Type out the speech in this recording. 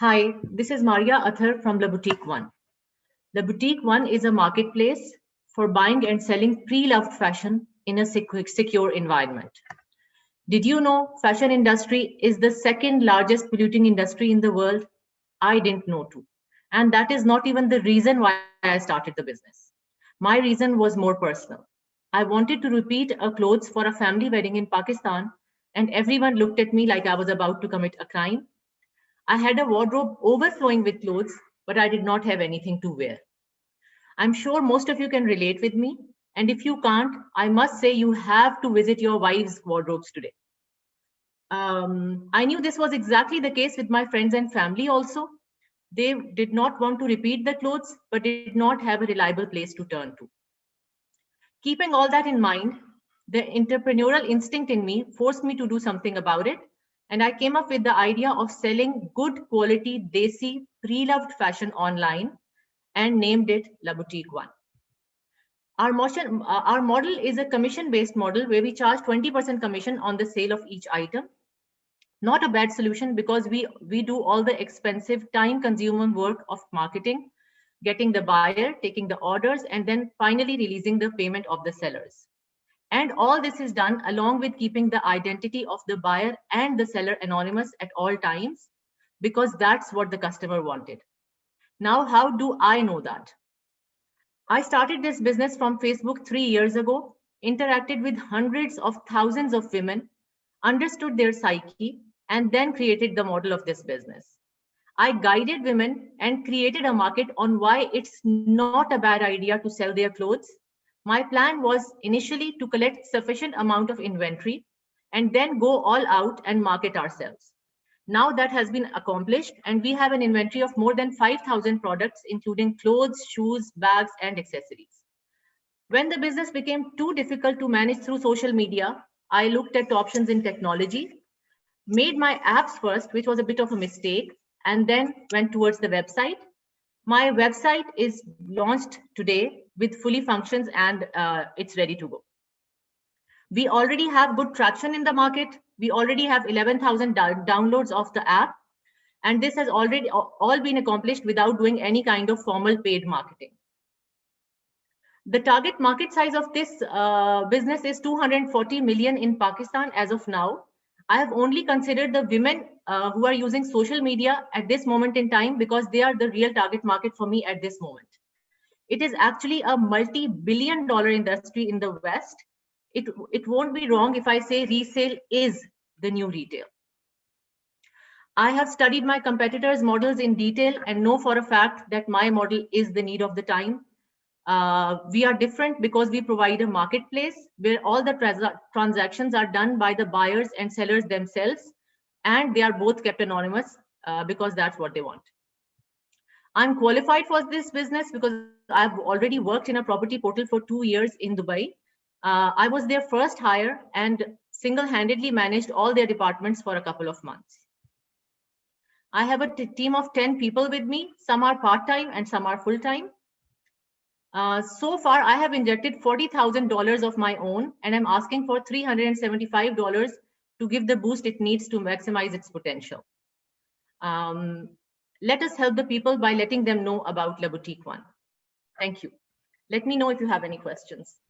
Hi, this is Maria Athar from La Boutique One. La Boutique One is a marketplace for buying and selling pre-loved fashion in a secure environment. Did you know fashion industry is the second largest polluting industry in the world? I didn't know too. And that is not even the reason why I started the business. My reason was more personal. I wanted to repeat a clothes for a family wedding in Pakistan, and everyone looked at me like I was about to commit a crime. I had a wardrobe overflowing with clothes, but I did not have anything to wear. I'm sure most of you can relate with me. And if you can't, I must say you have to visit your wife's wardrobes today. I knew this was exactly the case with my friends and family also. They did not want to repeat the clothes, but did not have a reliable place to turn to. Keeping all that in mind, the entrepreneurial instinct in me forced me to do something about it. And I came up with the idea of selling good quality Desi pre-loved fashion online and named it La Boutique One. Our model is a commission-based model where we charge 20% commission on the sale of each item. Not a bad solution because we do all the expensive time-consuming work of marketing, getting the buyer, taking the orders, and then finally releasing the payment of the sellers. And all this is done along with keeping the identity of the buyer and the seller anonymous at all times, because that's what the customer wanted. Now, how do I know that? I started this business from Facebook 3 years ago, interacted with hundreds of thousands of women, understood their psyche, and then created the model of this business. I guided women and created a market on why it's not a bad idea to sell their clothes. My plan was initially to collect sufficient amount of inventory and then go all out and market ourselves. Now that has been accomplished, and we have an inventory of more than 5,000 products, including clothes, shoes, bags, and accessories. When the business became too difficult to manage through social media, I looked at options in technology, made my apps first, which was a bit of a mistake, and then went towards the website. My website is launched today with fully functions and it's ready to go. We already have good traction in the market. We already have 11,000 downloads of the app. And this has already all been accomplished without doing any kind of formal paid marketing. The target market size of this business is 240 million in Pakistan as of now. I have only considered the women who are using social media at this moment in time because they are the real target market for me at this moment. It is actually a multi-billion-dollar industry in the West. It won't be wrong if I say resale is the new retail. I have studied my competitors' models in detail and know for a fact that my model is the need of the time. We are different because we provide a marketplace where all the transactions are done by the buyers and sellers themselves, and they are both kept anonymous because that's what they want. I'm qualified for this business because I've already worked in a property portal for 2 years in Dubai. I was their first hire and single-handedly managed all their departments for a couple of months. I have a team of 10 people with me. Some are part-time and some are full-time. So far, I have injected $40,000 of my own, and I'm asking for $375 to give the boost it needs to maximize its potential. Let us help the people by letting them know about La Boutique One. Thank you. Let me know if you have any questions.